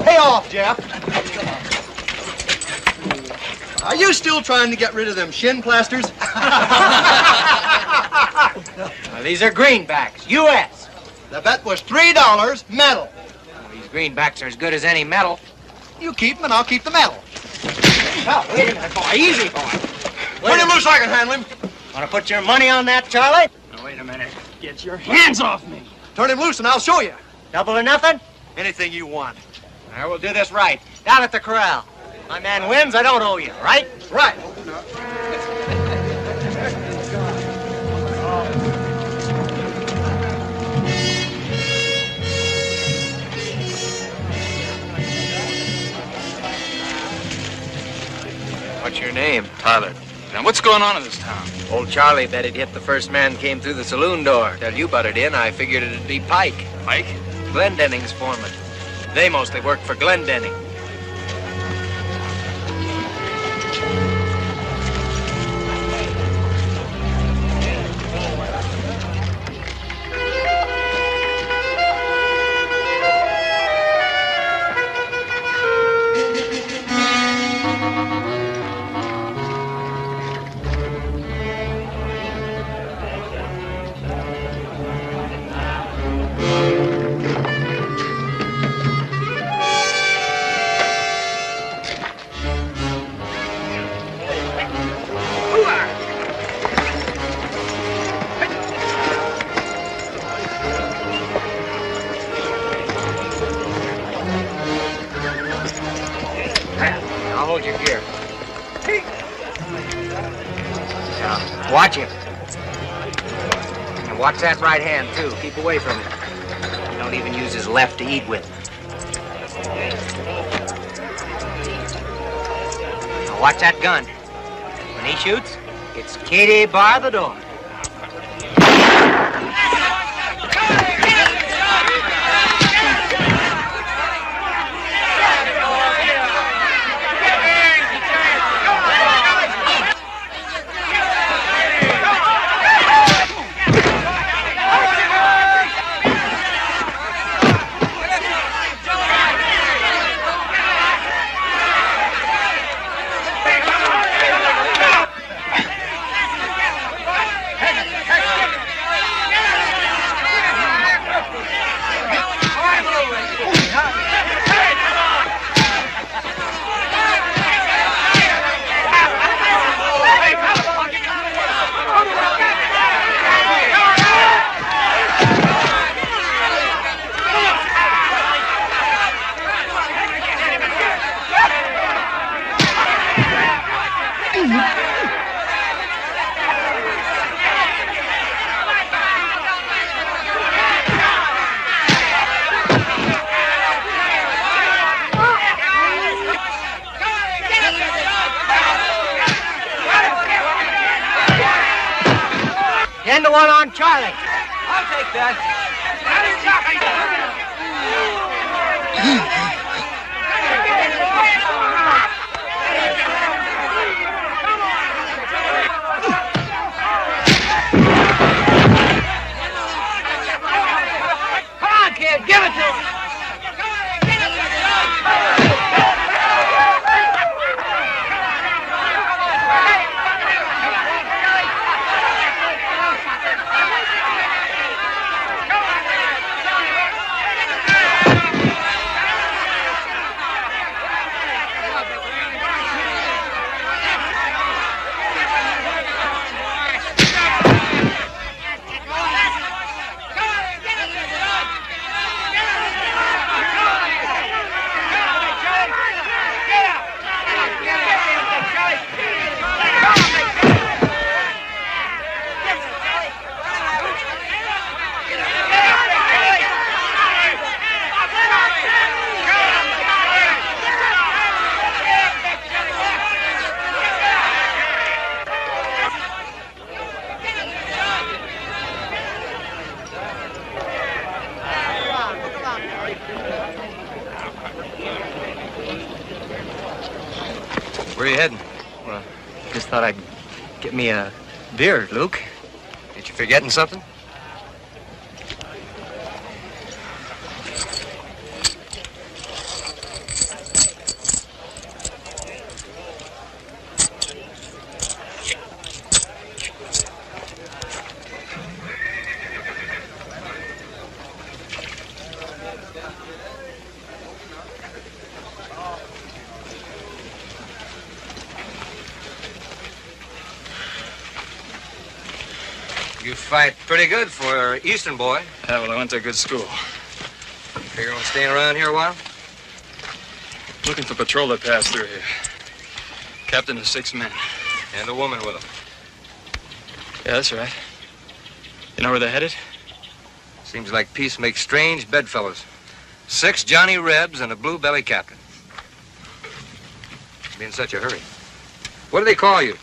Pay off, Jeff. Are you still trying to get rid of them shin plasters? These are greenbacks, U.S. The bet was $3, metal. These greenbacks are as good as any metal. You keep them and I'll keep the metal. Oh, wait a minute, boy. Easy, boy. Turn him loose so I can handle him. Want to put your money on that, Charlie? Now, wait a minute. Get your hands off me. Turn him loose and I'll show you. Double or nothing? Anything you want. I will do this right. Down at the corral. My man wins, I don't owe you, right? Right. What's your name? Tyler. Now, what's going on in this town? Old Charlie bet he'd hit the first man came through the saloon door. Till you butted in, I figured it'd be Pike. Mike? Glendenning's foreman. They mostly work for Glendenning. Hold your gear. Now, watch him. And watch that right hand, too. Keep away from him. Don't even use his left to eat with. Now, watch that gun. When he shoots, it's Katie bar the door. End the one on Charlie. I'll take that. Come on, kid, give it to him. Where are you heading? Well, just thought I'd get me a beer, Luke. Ain't you forgetting something? fight pretty good for an Eastern boy. Yeah, well, I went to a good school. Figure on staying around here a while? Looking for patrol that passed through here. Captain of 6 men. And a woman with him. Yeah, that's right. You know where they're headed? Seems like peace makes strange bedfellows. 6 Johnny Rebs and a blue belly captain. Be in such a hurry. What do they call you?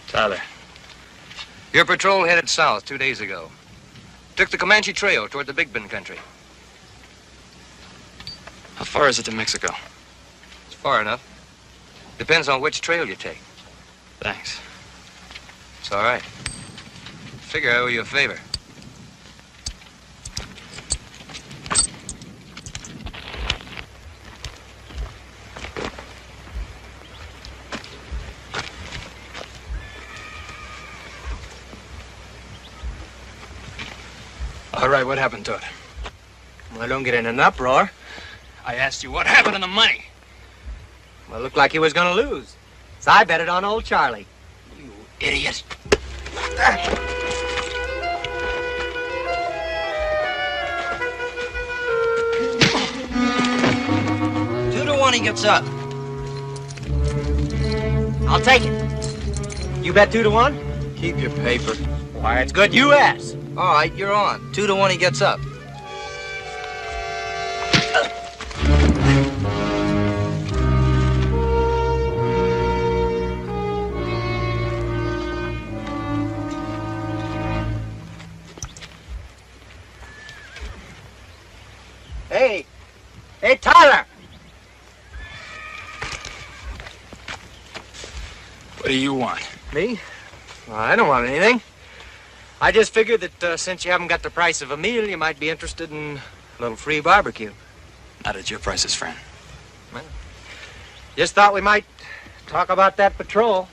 Tyler. Your patrol headed south 2 days ago. Took the Comanche Trail toward the Big Bend country. How far is it to Mexico? It's far enough. Depends on which trail you take. Thanks. It's all right. Figure I owe you a favor. All right, what happened to it? Well, don't get in an uproar. I asked you what happened to the money. Well, it looked like he was gonna lose. So I bet it on old Charlie. You idiot. 2 to 1 he gets up. I'll take it. You bet 2 to 1? Keep your paper. Why, it's good you asked. All right, you're on. 2 to 1 he gets up. Hey, Tyler! What do you want? Me? Well, I don't want anything. I just figured that since you haven't got the price of a meal, you might be interested in a little free barbecue. Not at your prices, friend. Well, just thought we might talk about that patrol.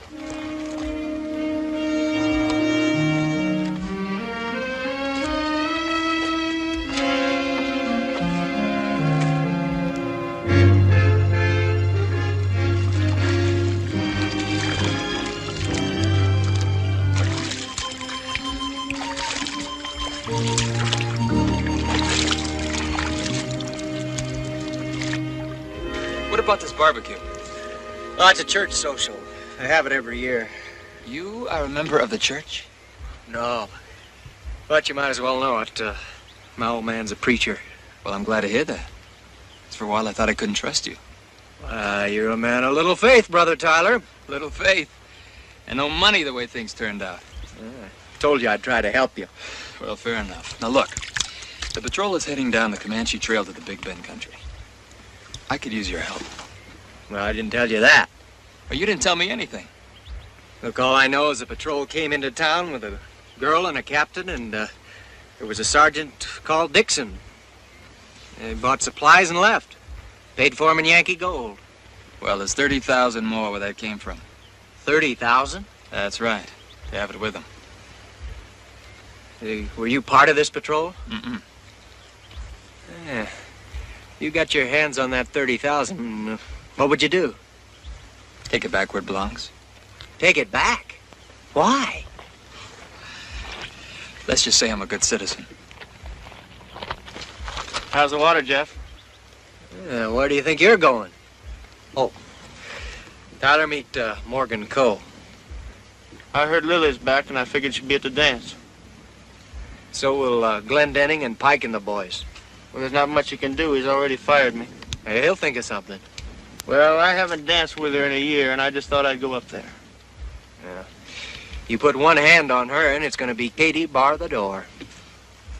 What about this barbecue? Oh, it's a church social. I have it every year. You are a member of the church? No. But you might as well know it. My old man's a preacher. Well, I'm glad to hear that. For a while, I thought I couldn't trust you. You're a man of little faith, Brother Tyler. Little faith. And no money the way things turned out. Told you I'd try to help you. Well, fair enough. Now, look. The patrol is heading down the Comanche Trail to the Big Bend country. I could use your help. Well, I didn't tell you that. Well, you didn't tell me anything. Look, all I know is the patrol came into town with a girl and a captain, and there was a sergeant called Dixon. They bought supplies and left. Paid for 'em in Yankee gold. Well, there's 30,000 more where that came from. 30,000? That's right. They have it with them. Were you part of this patrol? Mm-mm. Yeah. You got your hands on that 30,000. What would you do? Take it back where it belongs. Take it back? Why? Let's just say I'm a good citizen. How's the water, Jeff? Where do you think you're going? Oh, Tyler, meet Morgan Coe. I heard Lily's back, and I figured she'd be at the dance. So will Glendenning and Pike and the boys. Well, there's not much he can do. He's already fired me. Hey, he'll think of something. Well, I haven't danced with her in a year, and I just thought I'd go up there. Yeah. You put one hand on her, and it's going to be Katie bar the door.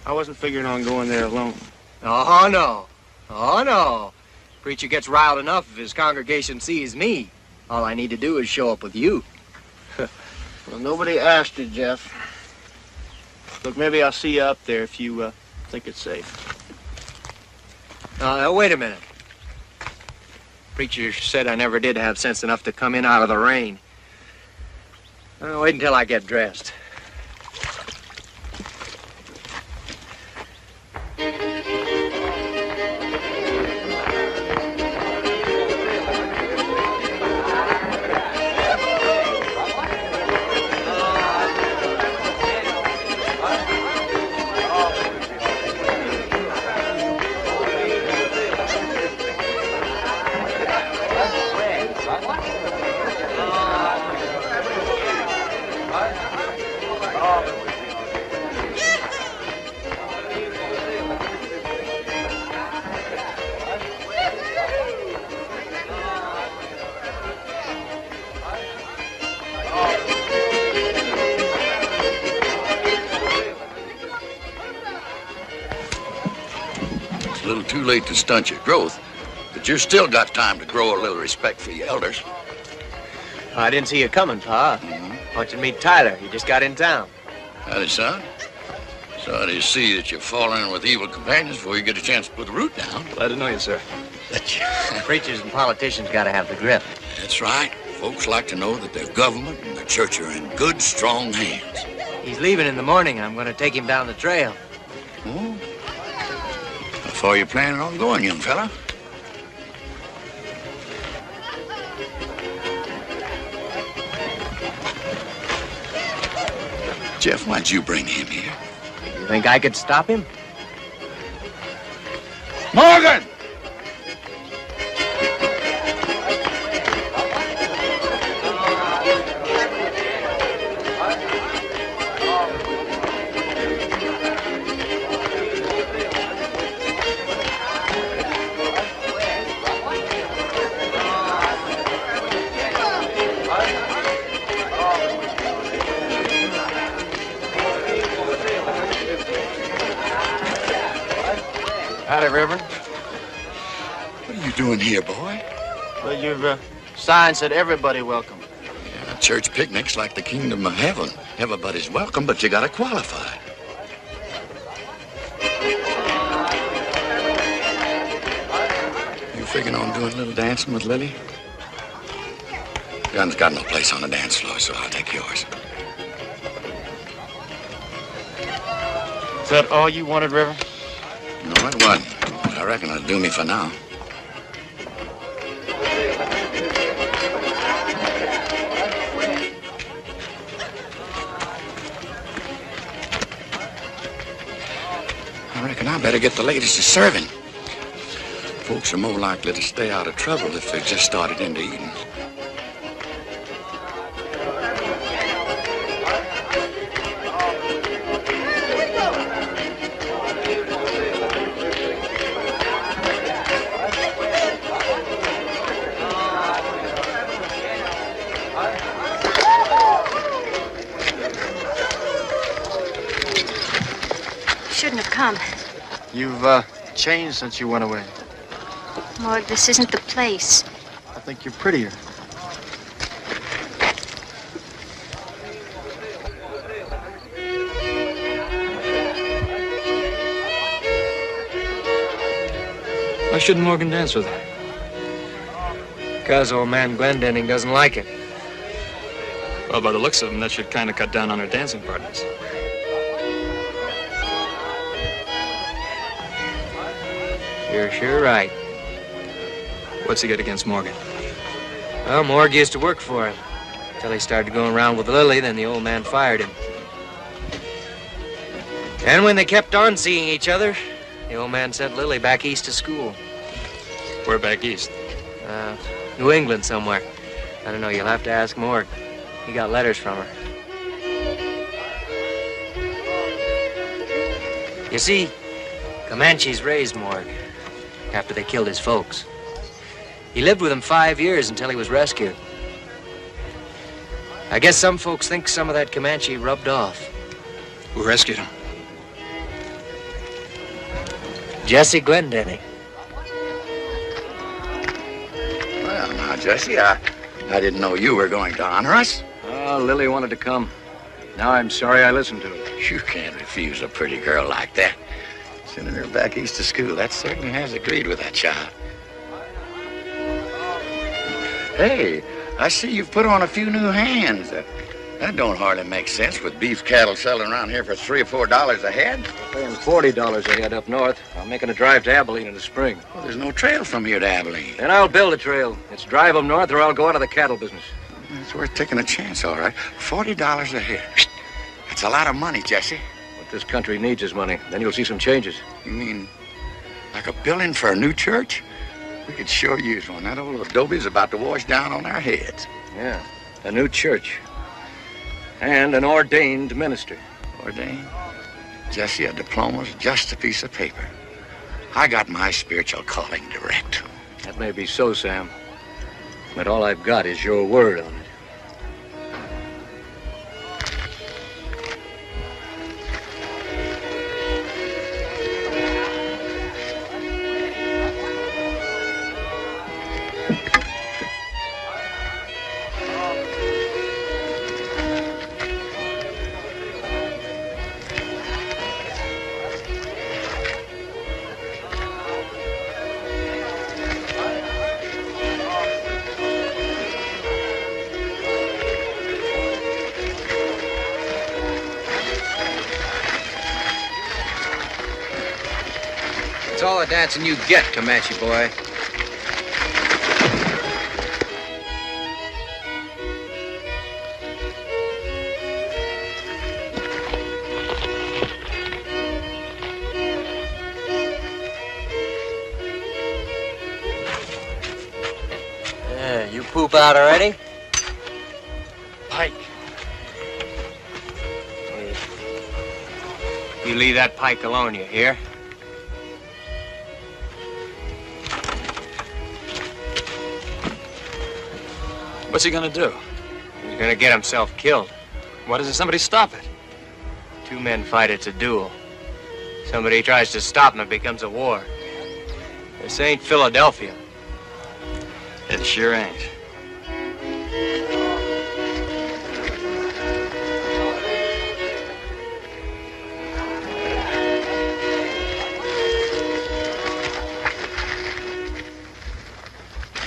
I wasn't figuring on going there alone. Oh, no. Oh, no. Preacher gets riled enough if his congregation sees me. All I need to do is show up with you. Well, nobody asked you, Jeff. Look, maybe I'll see you up there if you think it's safe. Wait a minute. Preacher said I never did have sense enough to come in out of the rain. Wait until I get dressed. late to stunt your growth, but you still got time to grow a little respect for your elders. I didn't see you coming, Pa. I want you to meet Tyler. He just got in town. Howdy, son. Sorry to see that you're falling in with evil companions before you get a chance to put the root down. Glad to know you, sir. Preachers and politicians got to have the grip. That's right. Folks like to know that their government and the church are in good, strong hands. He's leaving in the morning. I'm going to take him down the trail. Oh? How far are you planning on going, young fella? Jeff, why'd you bring him here? You think I could stop him? Morgan! Howdy, Reverend. What are you doing here, boy? Well, your sign said everybody welcome. Yeah, church picnic's like the kingdom of heaven. Everybody's welcome, but you gotta qualify. You figuring on doing a little dancing with Lily? Gun's got no place on the dance floor, so I'll take yours. Is that all you wanted, Reverend? No, it wasn't. But I reckon it'll do me for now. I reckon I better get the ladies to serving. Folks are more likely to stay out of trouble if they've just started into eating. Shouldn't have come. You've changed since you went away. Morg, this isn't the place. I think you're prettier. Why shouldn't Morgan dance with her? Because old man Glendenning doesn't like it. Well, by the looks of him, that should kind of cut down on her dancing partners. You're sure right. What's he got against Morgan? Well, Morg used to work for him. Until he started going around with Lily, then the old man fired him. And when they kept on seeing each other, the old man sent Lily back east to school. Where back east? New England somewhere. I don't know, you'll have to ask Morg. He got letters from her. You see, Comanches raised Morg after they killed his folks. He lived with them 5 years until he was rescued. I guess some folks think some of that Comanche rubbed off. Who rescued him? Jesse Glendenning. Well, now, Jesse, I didn't know you were going to honor us. Oh, Lily wanted to come. Now I'm sorry I listened to her. You can't refuse a pretty girl like that. Sending her back east to school, that certainly has agreed with that child. Hey, I see you've put on a few new hands. That don't hardly make sense with beef cattle selling around here for $3 or $4 a head. We're paying $40 a head up north. I'm making a drive to Abilene in the spring. Well, there's no trail from here to Abilene. Then I'll build a trail. It's drive them north or I'll go out of the cattle business. It's worth taking a chance, all right. $40 a head. That's a lot of money, Jesse. What this country needs is money. Then you'll see some changes. You mean like a building for a new church? We could sure use one. That old adobe's about to wash down on our heads. Yeah, a new church. And an ordained minister. Ordained? Jesse, a diploma's just a piece of paper. I got my spiritual calling direct. That may be so, Sam. But all I've got is your word on it. dancing you get, Comanche boy. You poop out already? Pike. You leave that Pike alone, you hear? What's he gonna do? He's gonna get himself killed. Why doesn't somebody stop it? Two men fight, it's a duel. Somebody tries to stop him, it becomes a war. This ain't Philadelphia. It sure ain't.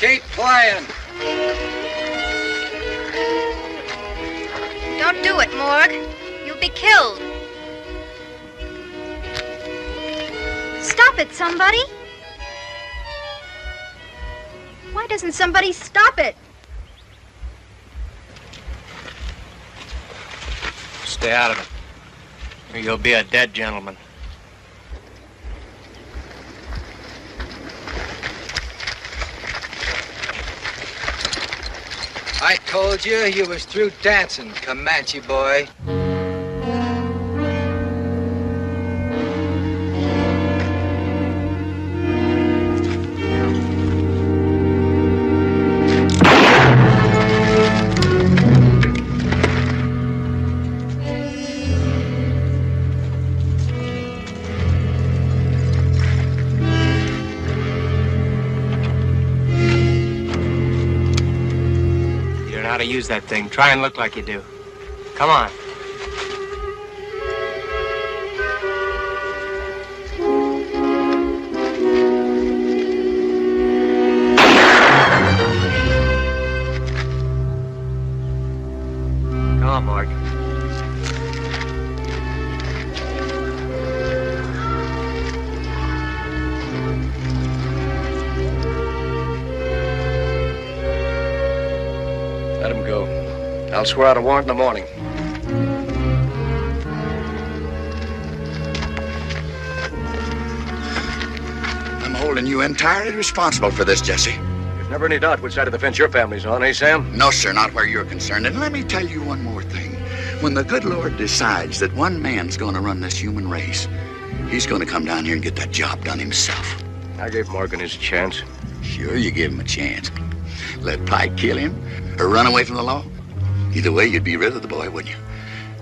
Keep playing. Don't do it, Morg. You'll be killed. Stop it, somebody. Why doesn't somebody stop it? Stay out of it, or you'll be a dead gentleman. I told you was through dancing, Comanche boy. To use that thing. Try and look like you do. Come on. Come on, Mark. Let him go. I'll swear out a warrant in the morning. I'm holding you entirely responsible for this, Jesse. There's never any doubt which side of the fence your family's on, eh, Sam? No, sir, not where you're concerned. And let me tell you one more thing. When the good Lord decides that one man's going to run this human race, he's going to come down here and get that job done himself. I gave Morgan his chance. Sure, you give him a chance. Let Pike kill him or run away from the law. Either way, you'd be rid of the boy, wouldn't you?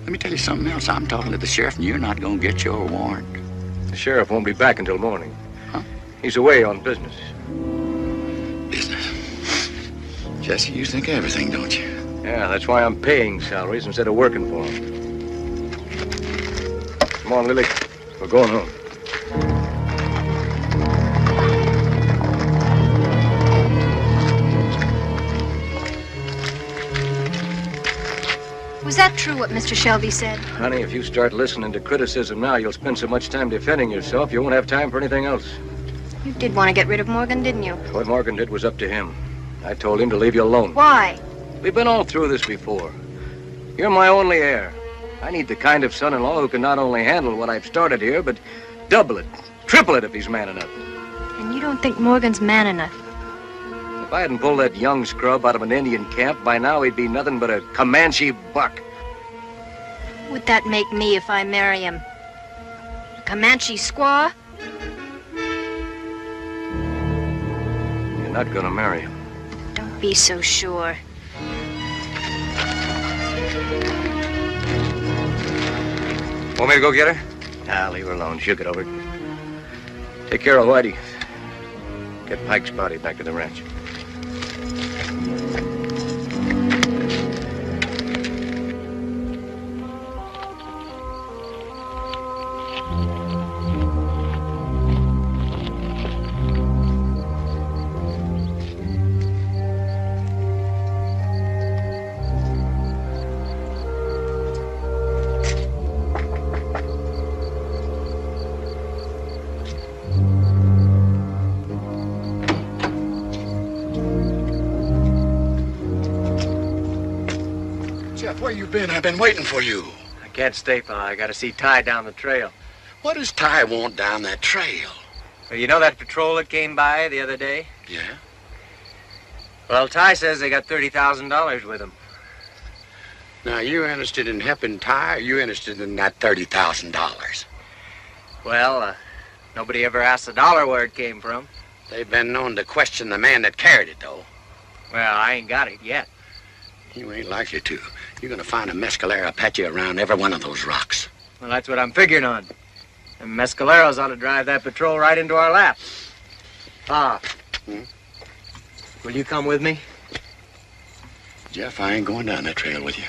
Let me tell you something else. I'm talking to the sheriff, and you're not going to get your warrant. The sheriff won't be back until morning. Huh? He's away on business. Business. Jesse, you think of everything, don't you? Yeah, that's why I'm paying salaries instead of working for him. Come on, Lily. We're going home. Was that true, what Mr. Shelby said? Honey, if you start listening to criticism now, you'll spend so much time defending yourself, you won't have time for anything else. You did want to get rid of Morgan, didn't you? What Morgan did was up to him. I told him to leave you alone. Why? We've been all through this before. You're my only heir. I need the kind of son-in-law who can not only handle what I've started here, but double it, triple it if he's man enough. And you don't think Morgan's man enough? If I hadn't pulled that young scrub out of an Indian camp, by now he'd be nothing but a Comanche buck. Would that make me if I marry him? A Comanche squaw? You're not gonna marry him. Don't be so sure. Want me to go get her? Nah, leave her alone. She'll get over it. Take care of Whitey. Get Pike's body back to the ranch. Where you been? I've been waiting for you. I can't stay, Pa. I gotta see Ty down the trail. What does Ty want down that trail? Well, you know that patrol that came by the other day? Yeah? Well, Ty says they got $30,000 with them. Now, you interested in helping Ty, or you interested in that $30,000? Well, nobody ever asked the dollar where it came from. They've been known to question the man that carried it, though. Well, I ain't got it yet. You ain't likely to. You're gonna find a mescalero patchy around every one of those rocks. Well, that's what I'm figuring on. And mescaleros ought to drive that patrol right into our lap. Pa. Will you come with me? Jeff, I ain't going down that trail with you.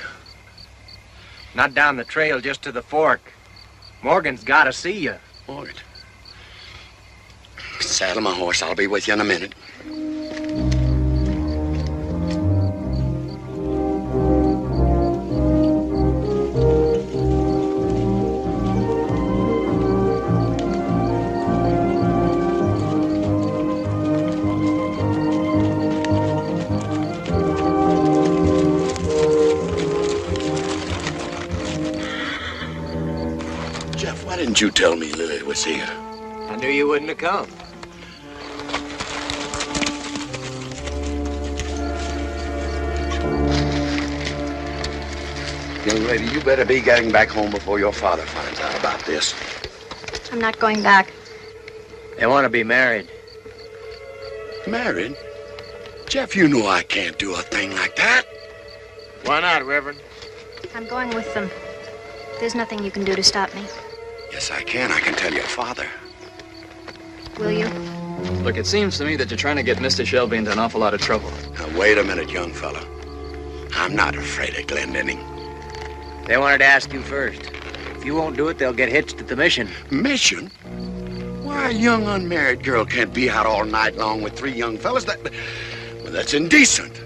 Not down the trail, just to the fork. Morgan's gotta see you. Morgan. Saddle my horse. I'll be with you in a minute. Jeff, why didn't you tell me Lily was here? I knew you wouldn't have come. Young lady, you better be getting back home before your father finds out about this. I'm not going back. They want to be married. Married? Jeff, you know I can't do a thing like that. Why not, Reverend? I'm going with them. There's nothing you can do to stop me. Yes, I can. I can tell your father. Will you? Look, it seems to me that you're trying to get Mr. Shelby into an awful lot of trouble. Now, wait a minute, young fella. I'm not afraid of Glendenning. They wanted to ask you first. If you won't do it, they'll get hitched at the mission. Mission? Why, a young unmarried girl can't be out all night long with 3 young fellas. Well, that's indecent.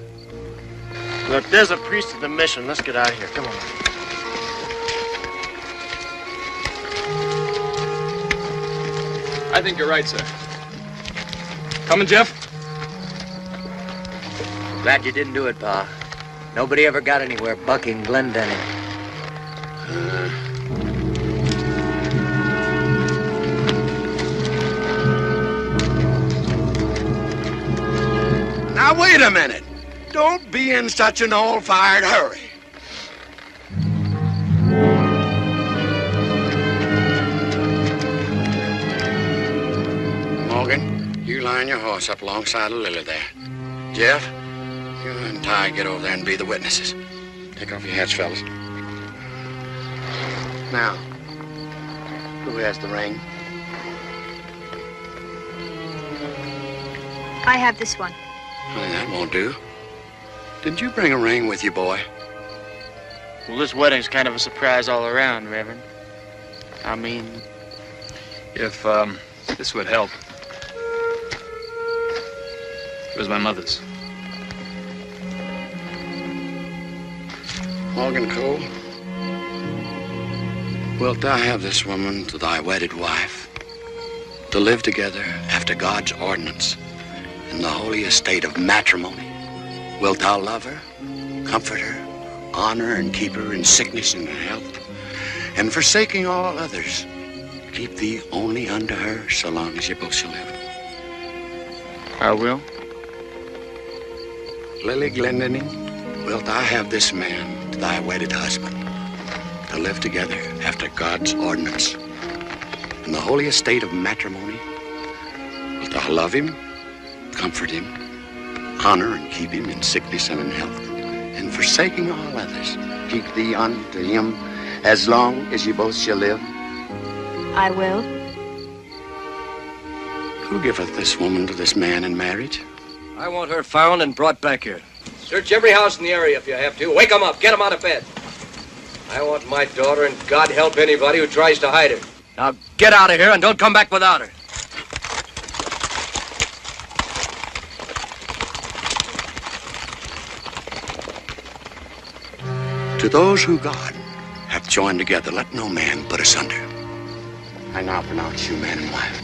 Look, there's a priest at the mission. Let's get out of here. Come on. I think you're right, sir. Coming, Jeff? Glad you didn't do it, Pa. Nobody ever got anywhere bucking Glendenning. Now, wait a minute. Don't be in such an all-fired hurry. Morgan, you line your horse up alongside of Lily there. Jeff, you and Ty get over there and be the witnesses. Take off your hats, fellas. Now, who has the ring? I have this one. Honey, that won't do. Didn't you bring a ring with you, boy? Well, this wedding's kind of a surprise all around, Reverend. I mean... If, this would help. It was my mother's. Morgan Cole, wilt thou have this woman to thy wedded wife, to live together after God's ordinance in the holy estate of matrimony? Wilt thou love her, comfort her, honor and keep her in sickness and in health, and forsaking all others, keep thee only unto her so long as ye both shall live? I will. Lily Glendenning, wilt thou have this man to thy wedded husband, to live together after God's ordinance in the holy estate of matrimony? Wilt thou love him, comfort him, honor and keep him in sickness and in health, and forsaking all others, keep thee unto him as long as ye both shall live? I will. Who giveth this woman to this man in marriage? I want her found and brought back here. Search every house in the area if you have to. Wake them up. Get them out of bed. I want my daughter, and God help anybody who tries to hide her. Now get out of here and don't come back without her. To those who God hath joined together, let no man put asunder. I now pronounce you man and wife.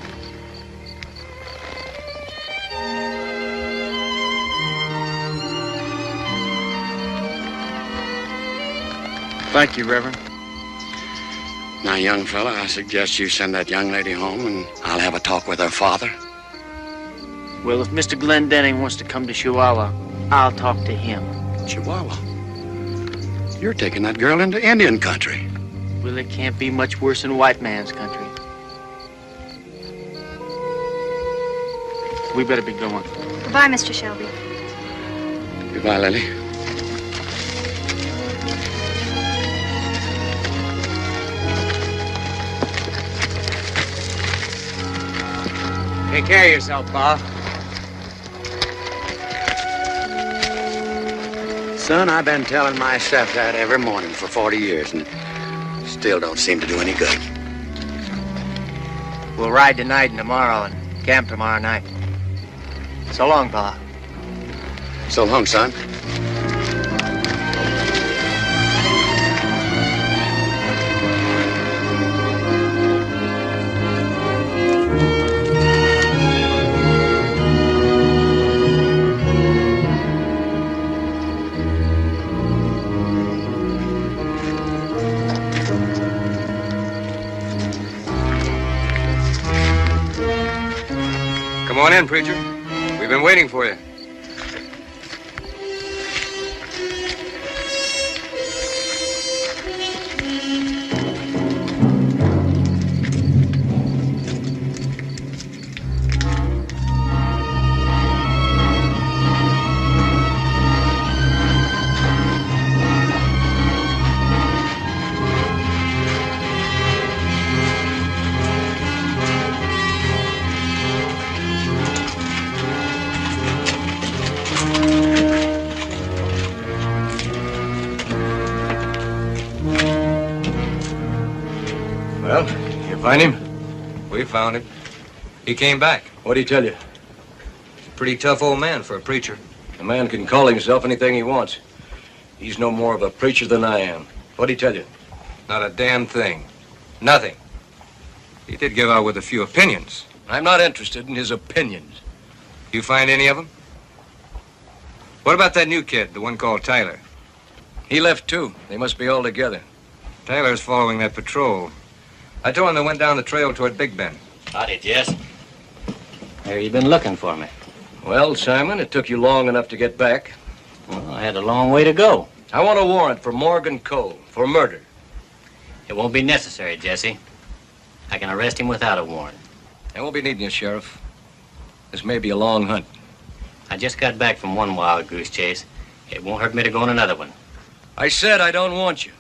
Thank you, Reverend. Now, young fella, I suggest you send that young lady home and I'll have a talk with her father. Well, if Mr. Glendenning wants to come to Chihuahua, I'll talk to him. Chihuahua? You're taking that girl into Indian country. Well, it can't be much worse than white man's country. We better be going. Goodbye, Mr. Shelby. Goodbye, Lily. Take care of yourself, Pa. Son, I've been telling myself that every morning for 40 years and still don't seem to do any good. We'll ride tonight and tomorrow and camp tomorrow night. So long, Pa. So long, son. Come on in, preacher. We've been waiting for you. Well, you find him? We found him. He came back. What'd he tell you? He's a pretty tough old man for a preacher. A man can call himself anything he wants. He's no more of a preacher than I am. What'd he tell you? Not a damn thing. Nothing. He did give out with a few opinions. I'm not interested in his opinions. You find any of them? What about that new kid, the one called Tyler? He left too. They must be all together. Tyler's following that patrol. I told him they went down the trail toward Big Bend. Howdy, Jess. Where you been looking for me? Well, Simon, it took you long enough to get back. Well, I had a long way to go. I want a warrant for Morgan Cole for murder. It won't be necessary, Jesse. I can arrest him without a warrant. I won't be needing you, Sheriff. This may be a long hunt. I just got back from one wild goose chase. It won't hurt me to go on another one. I said I don't want you.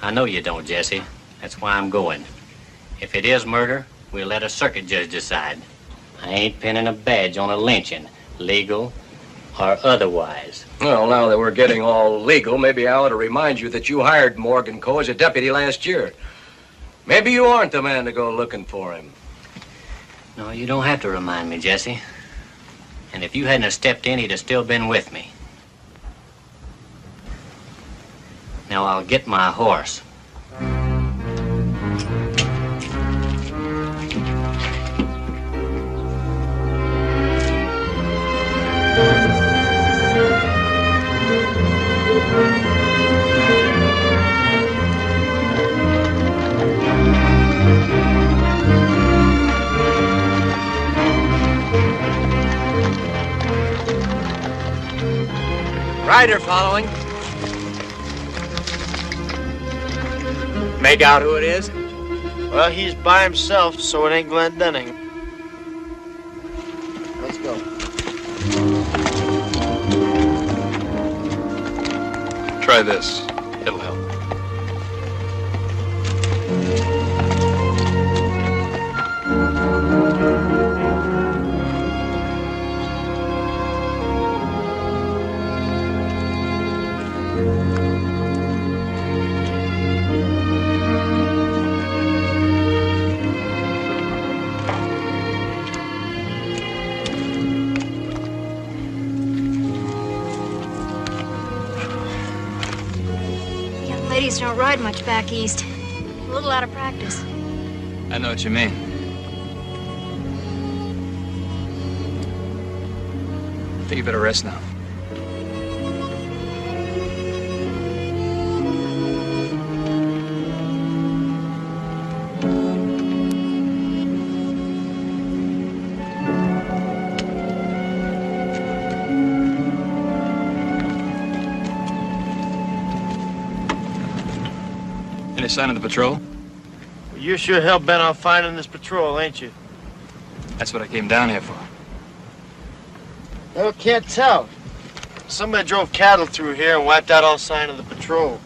I know you don't, Jesse. That's why I'm going. If it is murder, we'll let a circuit judge decide. I ain't pinning a badge on a lynching, legal or otherwise. Well, now that we're getting all legal, maybe I ought to remind you that you hired Morgan Cole as a deputy last year. Maybe you aren't the man to go looking for him. No, you don't have to remind me, Jesse. And if you hadn't have stepped in, he'd have still been with me. Now I'll get my horse. Rider following. Make out who it is? Well, he's by himself, so it ain't Glendenning. Let's go. Try this. It'll help. Ladies don't ride much back east. A little out of practice. I know what you mean. I think you better rest now. sign of the patrol? Well, you're sure hell-bent on finding this patrol, ain't you? That's what I came down here for. Well, can't tell. Somebody drove cattle through here and wiped out all sign of the patrol.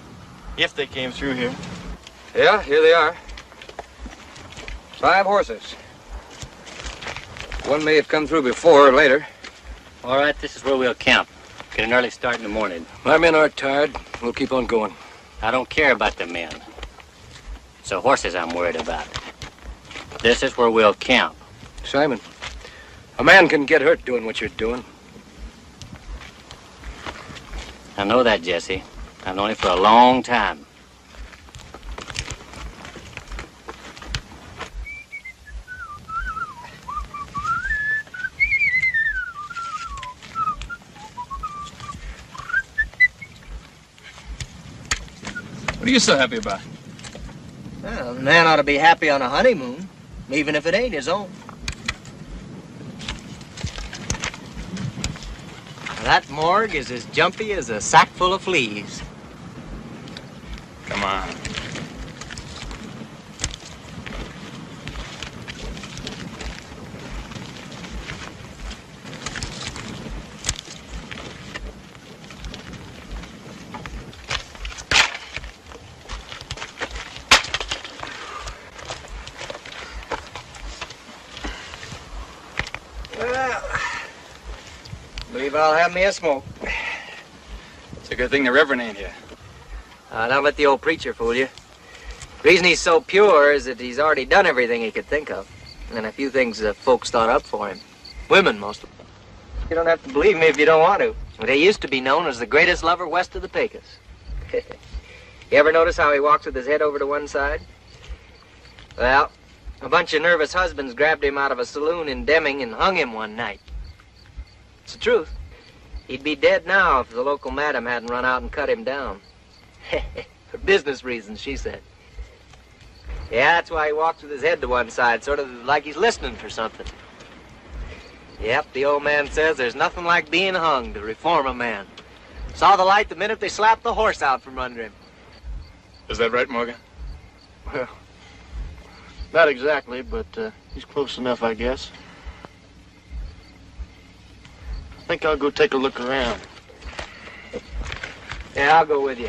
If they came through here. Yeah, here they are. 5 horses. One may have come through before or later. All right, this is where we'll camp. Get an early start in the morning. My men aren't tired. We'll keep on going. I don't care about the men. It's the horses I'm worried about. This is where we'll camp. Simon, a man can get hurt doing what you're doing. I know that, Jesse. I've known it for a long time. What are you so happy about? Well, a man ought to be happy on a honeymoon, even if it ain't his own. That morgue is as jumpy as a sack full of fleas. Come on. Believe I'll have me a smoke. It's a good thing the Reverend ain't here. Don't let the old preacher fool you. The reason he's so pure is that he's already done everything he could think of. And a few things folks thought up for him. Women, most of them. You don't have to believe me if you don't want to. But he used to be known as the greatest lover west of the Pecos. You ever notice how he walks with his head over to one side? Well, a bunch of nervous husbands grabbed him out of a saloon in Deming and hung him one night. It's the truth. He'd be dead now if the local madam hadn't run out and cut him down. For business reasons, she said. Yeah, that's why he walks with his head to one side, sort of like he's listening for something. Yep, the old man says there's nothing like being hung to reform a man. Saw the light the minute they slapped the horse out from under him. Is that right, Morgan? Well, not exactly, but he's close enough, I guess. I think I'll go take a look around. Yeah, I'll go with you.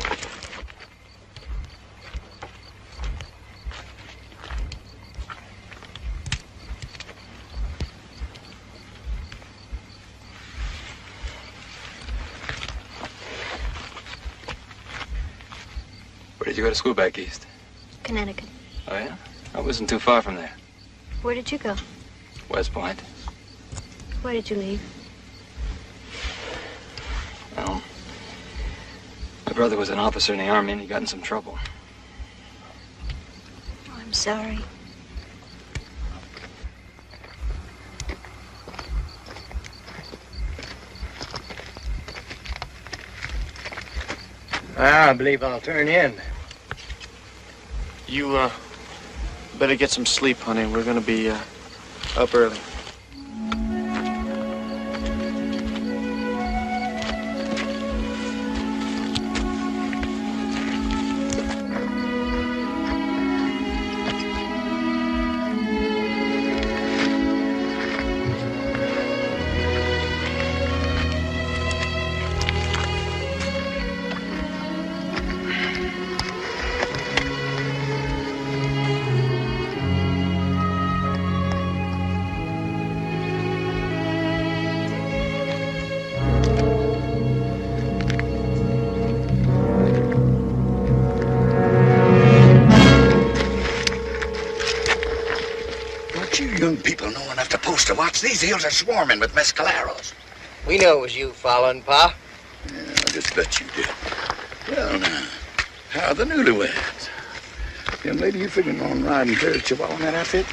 Where did you go to school back east? Connecticut. Oh, yeah? I wasn't too far from there. Where did you go? West Point. Why did you leave? Well, my brother was an officer in the Army and he got in some trouble. Oh, I'm sorry. I believe I'll turn in. You, better get some sleep, honey. We're gonna be, up early. These hills are swarming with mescaleros. We know it was you following, Pa. Yeah, I just bet you did. Well, now, how are the newlyweds? Young lady, you figuring on riding Terry Chihuahua in that outfit?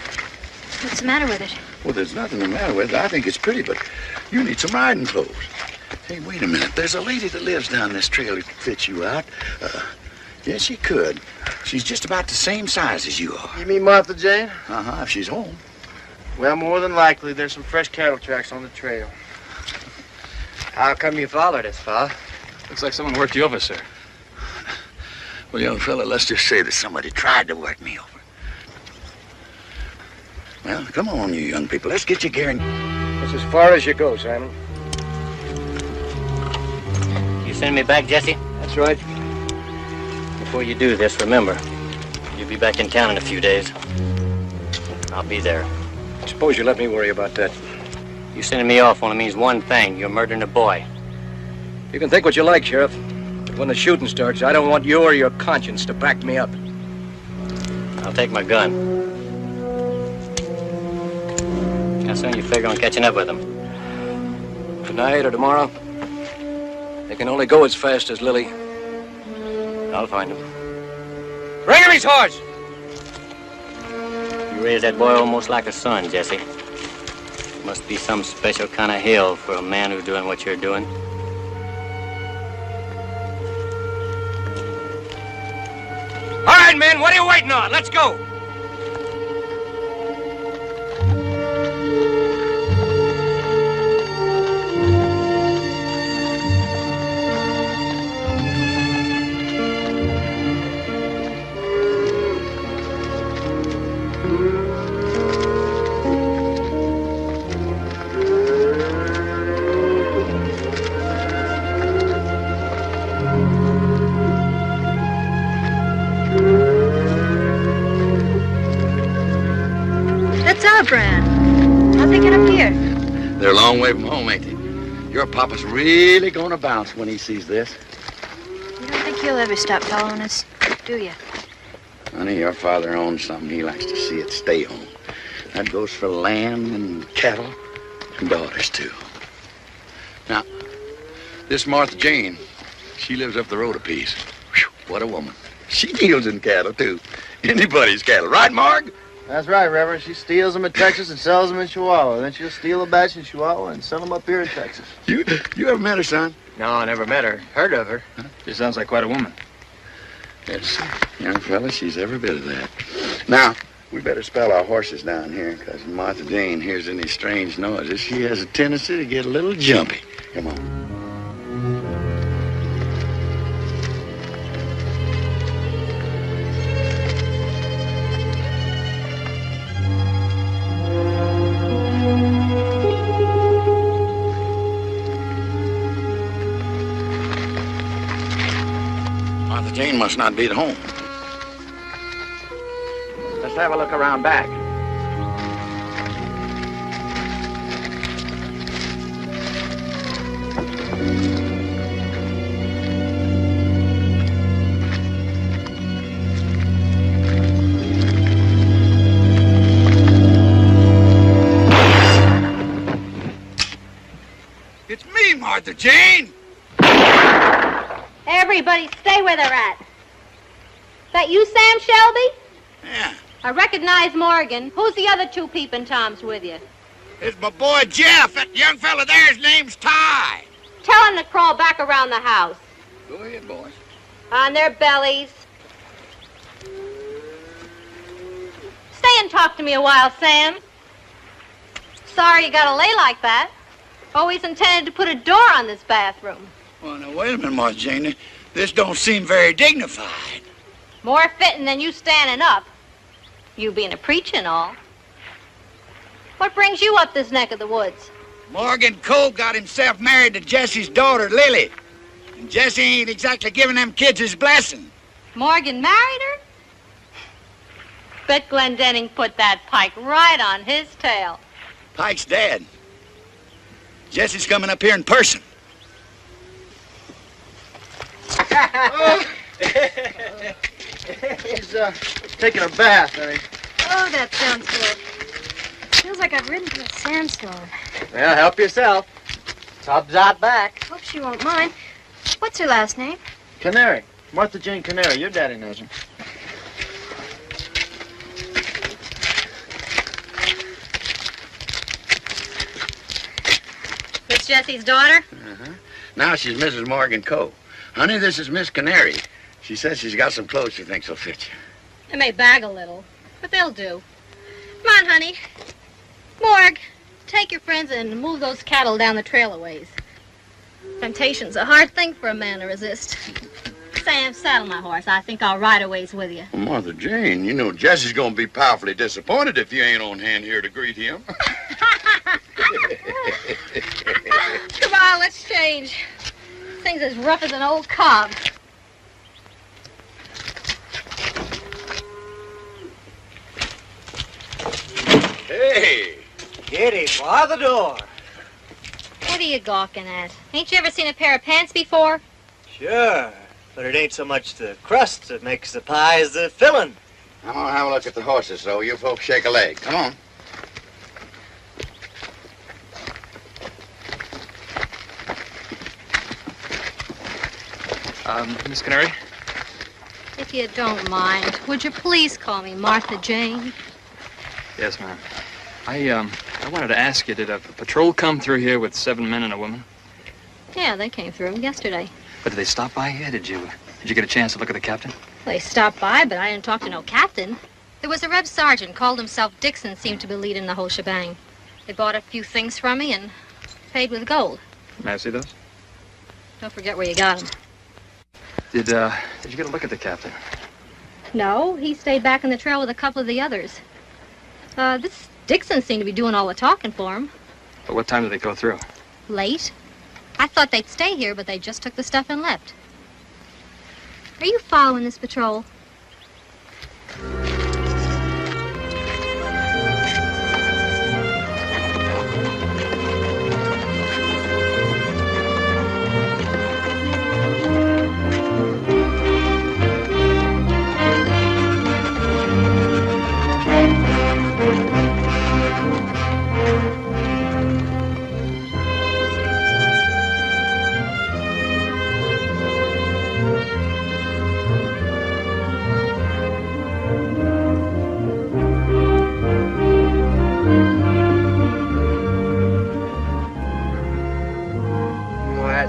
What's the matter with it? Well, there's nothing the matter with it. I think it's pretty, but you need some riding clothes. Hey, wait a minute. There's a lady that lives down this trail who could fit you out. Yeah, she could. She's just about the same size as you are. You mean Martha Jane? Uh-huh, if she's home. Well, more than likely, there's some fresh cattle tracks on the trail. How come you followed us, Pa? Looks like someone worked you over, sir. Well, young fella, let's just say that somebody tried to work me over. Well, come on, you young people. Let's get you guaranteed. That's as far as you go, Simon. You send me back, Jesse? That's right. Before you do this, remember, you'll be back in town in a few days. I'll be there. Suppose you let me worry about that. You sending me off only means one thing. You're murdering a boy. You can think what you like, Sheriff. But when the shooting starts, I don't want you or your conscience to back me up. I'll take my gun. How soon you figure on catching up with them? Tonight or tomorrow? They can only go as fast as Lily. I'll find him. Bring him his horse! You raised that boy almost like a son, Jesse. Must be some special kind of hell for a man who's doing what you're doing. All right, men, what are you waiting on? Let's go! How'd they get up here? They're a long way from home, ain't they? Your papa's really gonna bounce when he sees this. You don't think he'll ever stop following us, do you? Honey, your father owns something. He likes to see it stay home. That goes for land and cattle and daughters, too. Now, this Martha Jane, she lives up the road a piece. Whew, what a woman. She deals in cattle, too. Anybody's cattle. Right, Marg? That's right, Reverend. She steals them in Texas and sells them in Chihuahua. Then she'll steal a batch in Chihuahua and sell them up here in Texas. You ever met her, son? No, I never met her. Heard of her. Huh? She sounds like quite a woman. Yes, young fella, she's every bit of that. Now, we better spell our horses down here, because Martha Jane hears any strange noises. She has a tendency to get a little jumpy. Come on. Jane must not be at home. Let's have a look around back. It's me, Martha Jane! Everybody stay where they're at. That you, Sam Shelby? Yeah. I recognize Morgan. Who's the other two peeping toms with you? It's my boy Jeff. That young fella there, his name's Ty. Tell them to crawl back around the house. Go ahead, boys. On their bellies. Stay and talk to me a while, Sam. Sorry you gotta lay like that. Always intended to put a door on this bathroom. Well, now, wait a minute, Martha Jane. This don't seem very dignified. More fitting than you standing up. You being a preacher and all. What brings you up this neck of the woods? Morgan Cole got himself married to Jesse's daughter, Lily. And Jesse ain't exactly giving them kids his blessing. Morgan married her? Bet Glendenning put that pike right on his tail. Pike's dead. Jesse's coming up here in person. He's taking a bath, I think. Oh, that sounds good. Feels like I've ridden through a sandstorm. Well, help yourself. Tub's out back. Hope she won't mind. What's her last name? Canary. Martha Jane Canary. Your daddy knows her. It's Jesse's daughter? Uh-huh. Now she's Mrs. Morgan Cole. Honey, this is Miss Canary. She says she's got some clothes she thinks will fit you. They may bag a little, but they'll do. Come on, honey. Morg, take your friends and move those cattle down the trail a ways. Temptation's a hard thing for a man to resist. Sam, saddle my horse. I think I'll ride a ways with you. Well, Martha Jane, you know Jesse's gonna be powerfully disappointed if you ain't on hand here to greet him. Come on, let's change. Thing's as rough as an old cob. Hey, Kitty, bar the door. What are you gawking at? Ain't you ever seen a pair of pants before? Sure, but it ain't so much the crust that makes the pie as the filling. Come on, have a look at the horses, so you folks shake a leg. Come on. Miss Canary? If you don't mind, would you please call me Martha Jane? Yes, ma'am. I wanted to ask you, did a patrol come through here with 7 men and a woman? Yeah, they came through yesterday. But did they stop by here? Did you get a chance to look at the captain? They stopped by, but I didn't talk to no captain. There was a Reb Sergeant, called himself Dixon, seemed to be leading the whole shebang. They bought a few things from me and paid with gold. May I see those? Don't forget where you got them. Did you get a look at the captain? No, he stayed back in the trail with a couple of the others. This Dixon seemed to be doing all the talking for him. But what time did they go through? Late. I thought they'd stay here, but they just took the stuff and left. Are you following this patrol?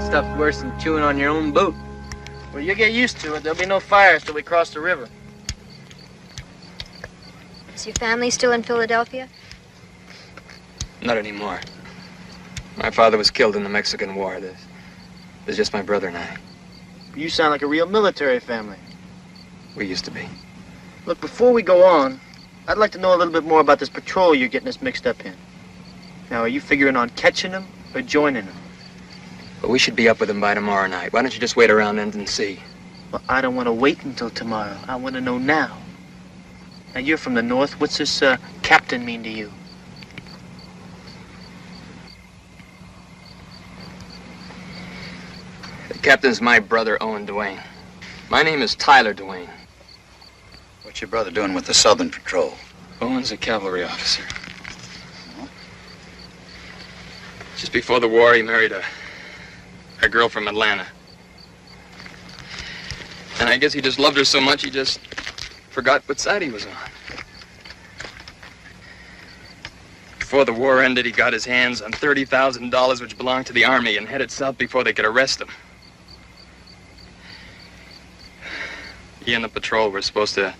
Stuff's worse than chewing on your own boot. Well, you get used to it. There'll be no fires till we cross the river. Is your family still in Philadelphia? Not anymore. My father was killed in the Mexican War. There's just my brother and I. You sound like a real military family. We used to be. Look, before we go on, I'd like to know a little bit more about this patrol you're getting us mixed up in. Now, are you figuring on catching them or joining them? But we should be up with them by tomorrow night. Why don't you just wait around and see? Well, I don't want to wait until tomorrow. I want to know now. Now, you're from the north. What's this captain mean to you? The captain's my brother, Owen Duane. My name is Tyler Duane. What's your brother doing with the Southern Patrol? Owen's a cavalry officer. Just before the war, he married a girl from Atlanta. And I guess he just loved her so much, he just forgot what side he was on. Before the war ended, he got his hands on $30,000 which belonged to the Army and headed south before they could arrest him. He and the patrol were supposed to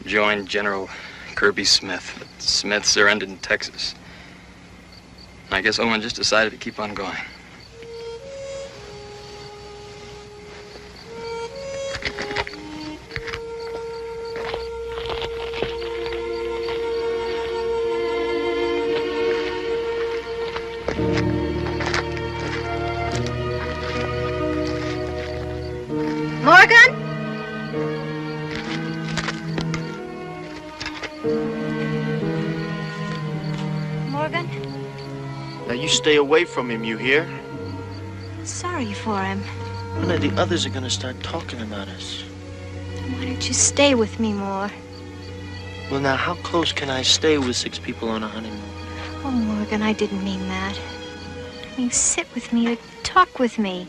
join General Kirby Smith, but Smith surrendered in Texas. And I guess Owen just decided to keep on going. Morgan? Morgan? Now, you stay away from him, you hear? Sorry for him. Well, now, the others are going to start talking about us. Why don't you stay with me more? Well, now, how close can I stay with 6 people on a honeymoon? Oh, Morgan, I didn't mean that. I mean, sit with me or talk with me.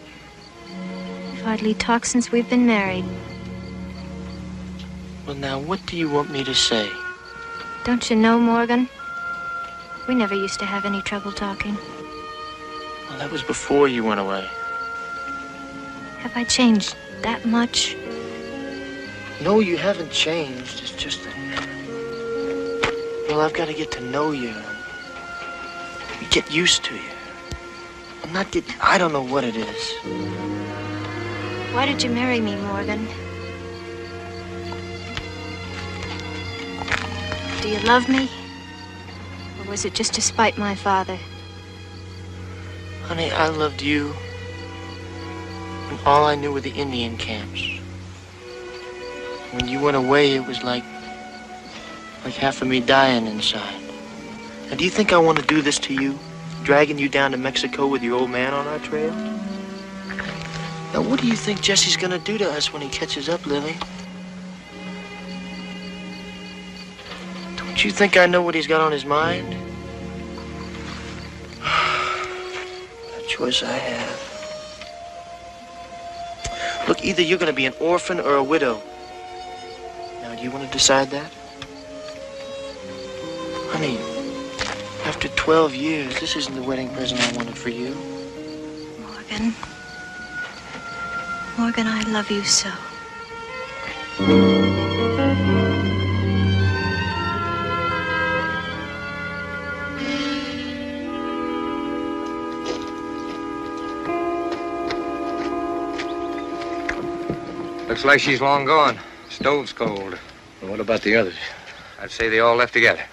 We've hardly talked since we've been married. Well, now, what do you want me to say? Don't you know, Morgan? We never used to have any trouble talking. Well, that was before you went away. Have I changed that much? No, you haven't changed. It's just that... Well, I've got to get to know you. Get used to you. I'm not getting... I don't know what it is. Why did you marry me, Morgan? Do you love me? Or was it just to spite my father? Honey, I loved you. And all I knew were the Indian camps. When you went away, it was like half of me dying inside. Now, do you think I want to do this to you? Dragging you down to Mexico with your old man on our trail? Now, what do you think Jesse's gonna do to us when he catches up, Lily? Don't you think I know what he's got on his mind? That choice I have. Look, either you're gonna be an orphan or a widow. Now, do you want to decide that? Honey, after 12 years, this isn't the wedding present I wanted for you. Morgan. Morgan, I love you so. Looks like she's long gone. Stove's cold. And what about the others? I'd say they all left together.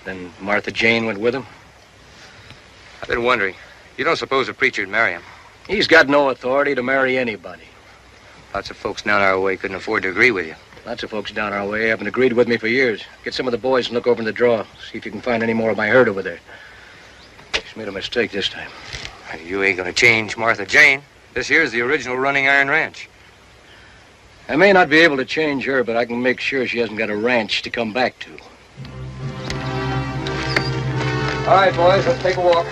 Then Martha Jane went with him? I've been wondering. You don't suppose a preacher'd marry him? He's got no authority to marry anybody. Lots of folks down our way couldn't afford to agree with you. Lots of folks down our way haven't agreed with me for years. Get some of the boys and look over in the drawer. See if you can find any more of my herd over there. She's made a mistake this time. You ain't gonna change Martha Jane. This here's the original Running Iron Ranch. I may not be able to change her, but I can make sure she hasn't got a ranch to come back to. All right, boys, let's take a walk.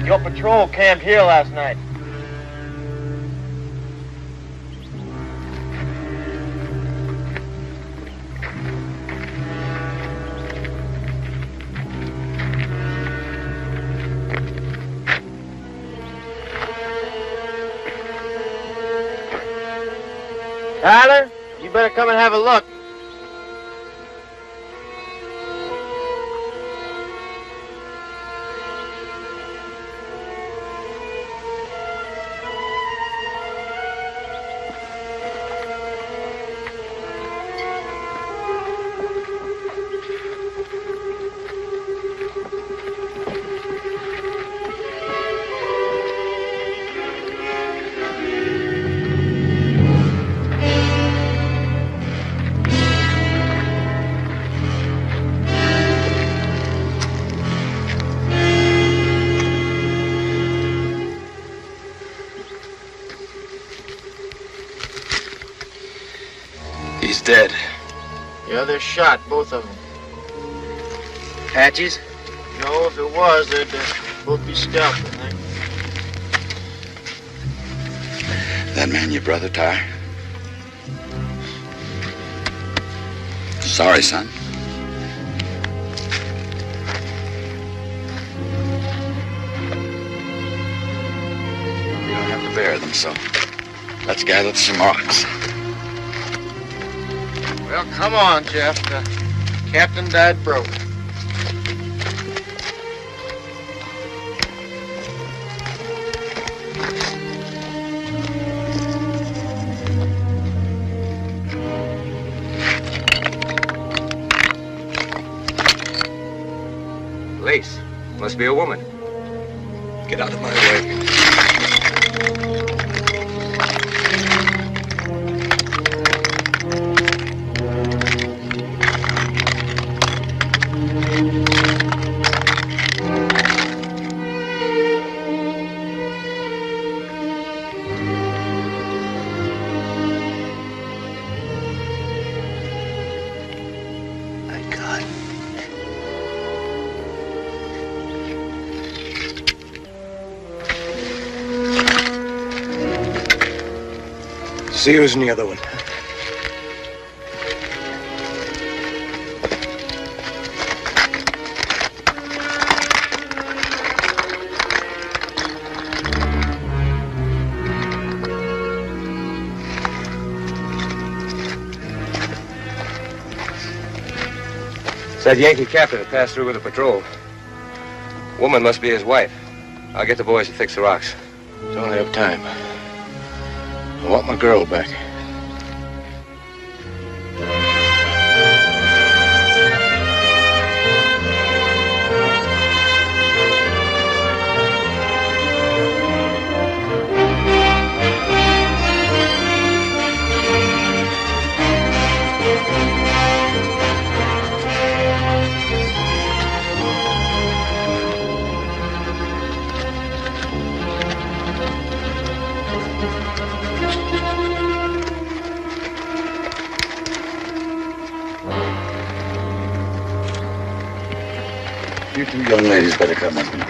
Your patrol camped here last night. Tyler, you better come and have a look. He's dead. Yeah, they're shot, both of them. Patches? No, if it was, they'd both be scalped, wouldn't they? That man your brother, Ty? Sorry, son. You don't have to bury them, so let's gather some rocks. Well, come on, Jeff. Captain died broke. Lace. Must be a woman. Get out of my way. See who's in the other one. Said Yankee captain had passed through with a patrol. Woman must be his wife. I'll get the boys to fix the rocks. Don't have time. I want my girl back. You two young ladies better come in.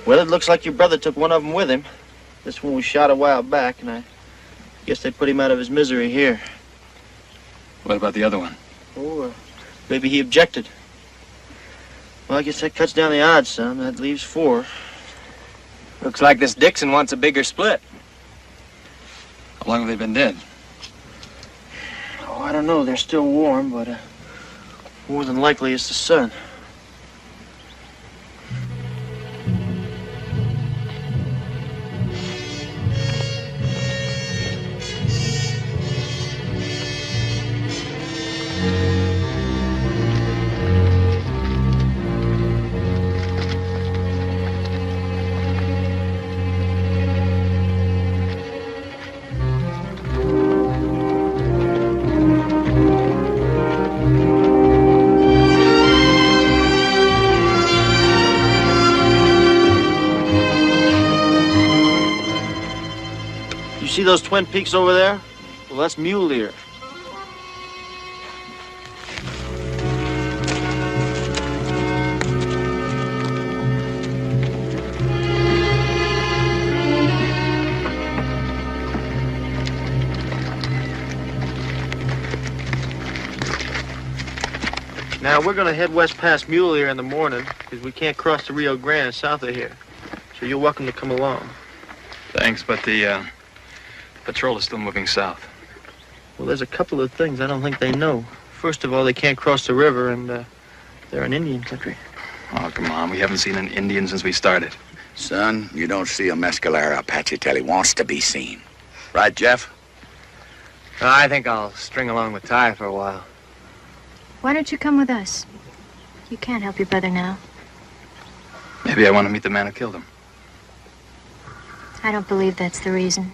Well, it looks like your brother took one of them with him. This one was shot a while back, and I guess they put him out of his misery here. What about the other one? Oh, maybe he objected. Well, I guess that cuts down the odds some. That leaves 4. Looks like this Dixon wants a bigger split. How long have they been dead? Oh, I don't know. They're still warm, but more than likely it's the sun. See those twin peaks over there? Well, that's Mule Deer. Now, we're going to head west past Mule Deer in the morning because we can't cross the Rio Grande south of here. So you're welcome to come along. Thanks, but the patrol is still moving south. Well, there's a couple of things I don't think they know. First of all, they can't cross the river, and they're in Indian country. Oh, come on. We haven't seen an Indian since we started. Son, you don't see a Mescalero Apache till he wants to be seen. Right, Jeff? I think I'll string along with Ty for a while. Why don't you come with us? You can't help your brother now. Maybe I want to meet the man who killed him. I don't believe that's the reason.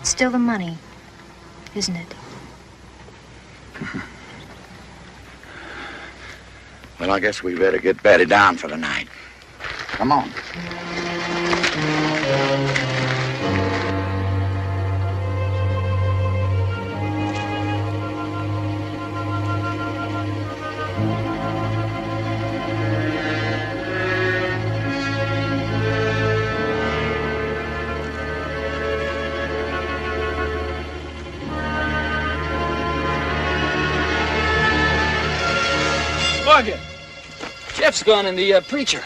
It's still the money, isn't it? Well, I guess we better get bedded down for the night. Come on. Jeff's gone and the preacher.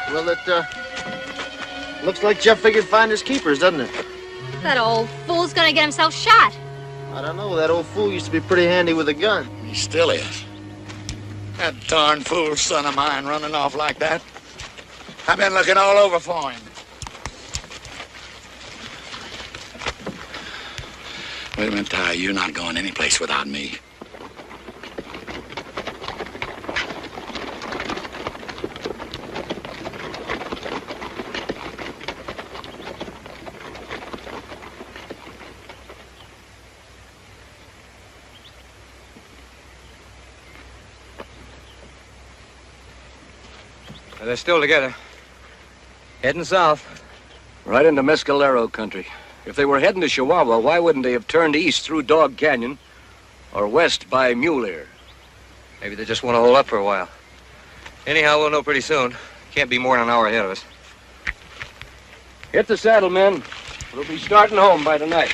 Well, it looks like Jeff figured find his keepers, doesn't it? That old fool's gonna get himself shot. I don't know. That old fool used to be pretty handy with a gun. He still is. That darn fool son of mine running off like that. I've been looking all over for him. Wait a minute, Ty. You're not going anyplace without me. They're still together. Heading south. Right into Mescalero country. If they were heading to Chihuahua, why wouldn't they have turned east through Dog Canyon or west by Mule Ear? Maybe they just want to hold up for a while. Anyhow, we'll know pretty soon. Can't be more than an hour ahead of us. Hit the saddle, men. We'll be starting home by tonight.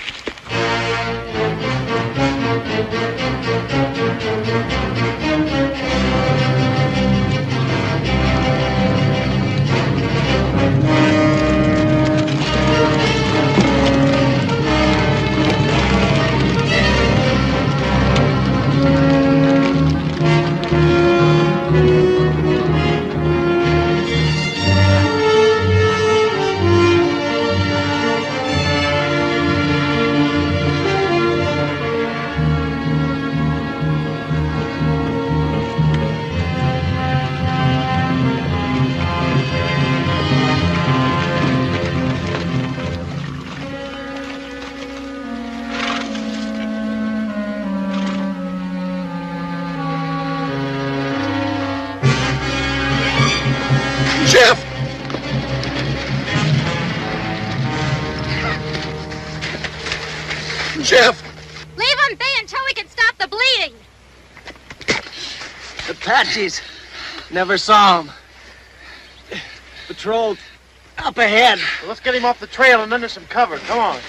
Jeff! Jeff! Leave him be until we can stop the bleeding. Apaches. Never saw him. Patrol up ahead. Well, let's get him off the trail and under some cover. Come on.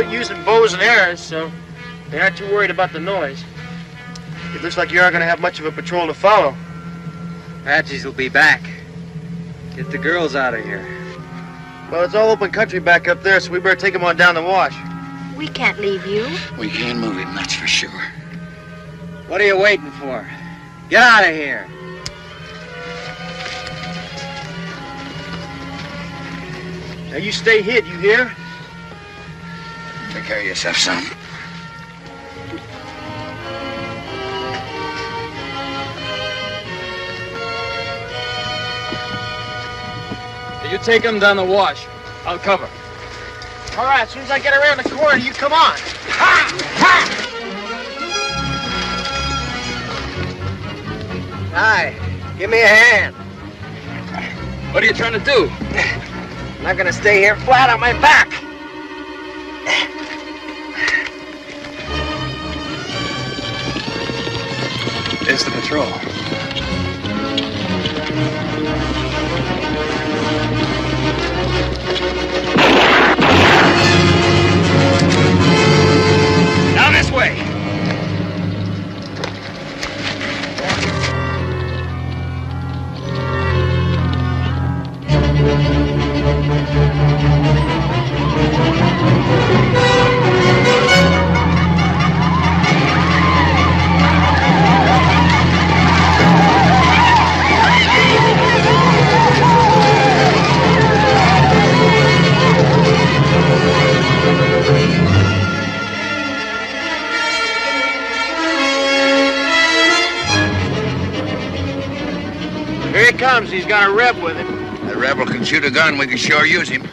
Using bows and arrows, so they aren't too worried about the noise. It looks like you aren't going to have much of a patrol to follow. Apaches will be back. Get the girls out of here. Well, it's all open country back up there, so we better take them on down the wash. We can't leave you. We can't move him, that's for sure. What are you waiting for? Get out of here. Now you stay hid, you hear? Take care of yourself, son. You take him down the wash. I'll cover. All right, as soon as I get around the corner, you come on. Ha! Ha! Hi, give me a hand. What are you trying to do? I'm not gonna stay here flat on my back. There's the patrol. Down this way. Here he comes. He's got a reb with him. A a rebel can shoot a gun, we can sure use him.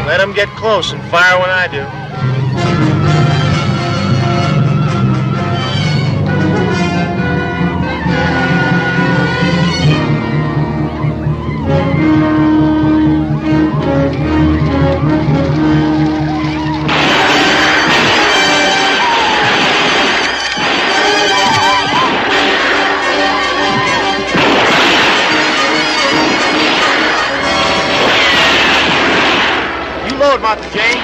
Let him get close and fire when I do. Load, Martha Jane.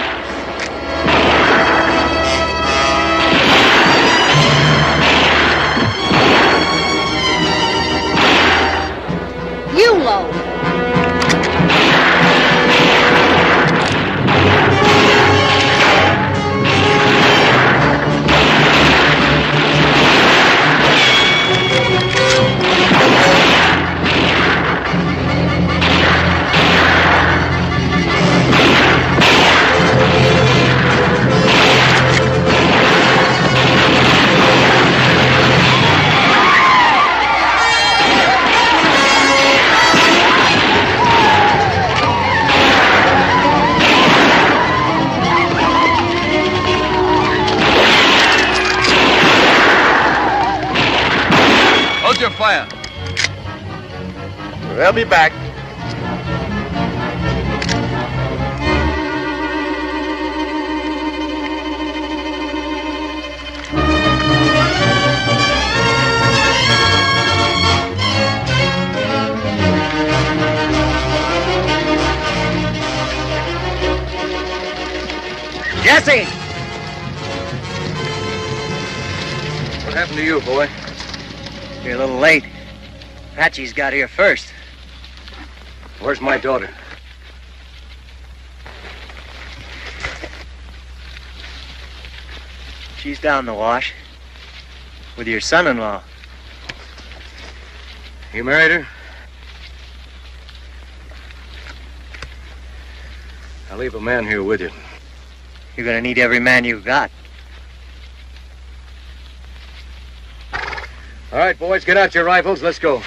You load. Hold your fire. They'll be back. Jesse! What happened to you, boy? You're a little late. Patchy's got here first. Where's my daughter? She's down the wash with your son-in-law. You married her? I'll leave a man here with you. You're gonna need every man you've got. All right, boys, get out your rifles. Let's go.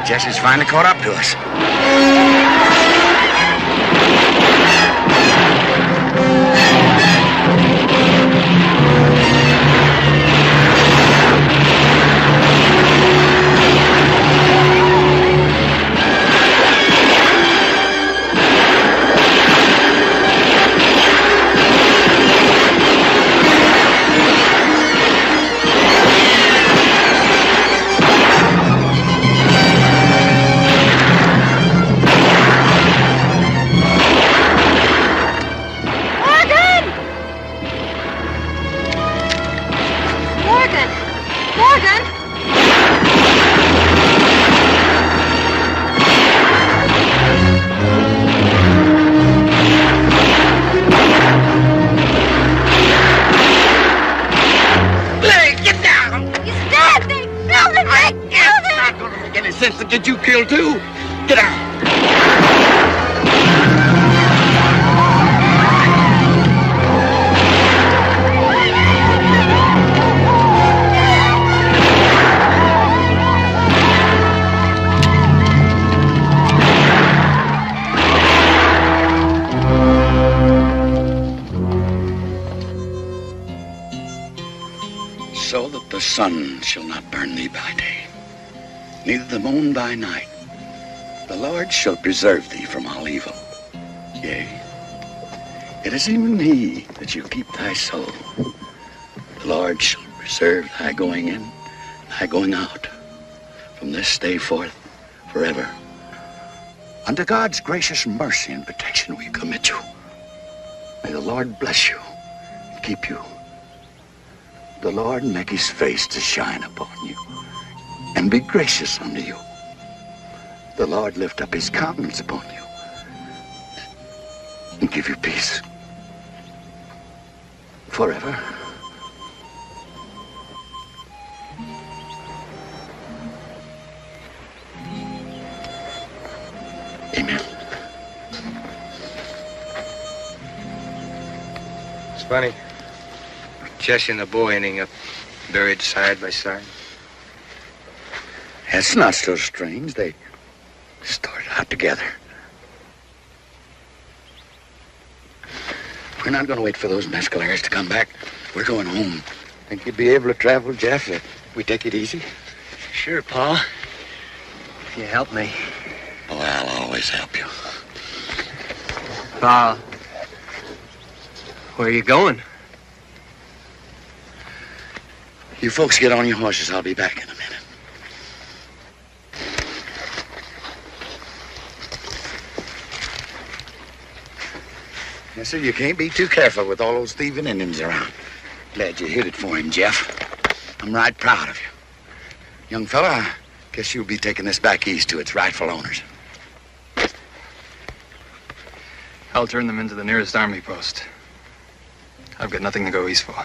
Jesse's finally caught up to us. Sense to get you killed too. Get out. so that the sun shall not burn thee by day, neither the moon by night. The Lord shall preserve thee from all evil. Yea, it is even he that shall keep thy soul. The Lord shall preserve thy going in, thy going out, from this day forth, forever. Unto God's gracious mercy and protection we commit you. May the Lord bless you and keep you. The Lord make his face to shine upon you and be gracious unto you. The Lord lift up his countenance upon you and give you peace forever. Amen. It's funny. Jesse and the boy ending up buried side by side. That's not so strange. They started out together. We're not going to wait for those mescalers to come back. We're going home. Think you'd be able to travel, Jeff, if we take it easy? Sure, Pa. If you help me. Oh, I'll always help you. Pa, where are you going? You folks get on your horses. I'll be back in a minute. Yes, sir, you can't be too careful with all those thieving Indians around. Glad you hit it for him, Jeff. I'm right proud of you. Young fella, I guess you'll be taking this back east to its rightful owners. I'll turn them into the nearest army post. I've got nothing to go east for.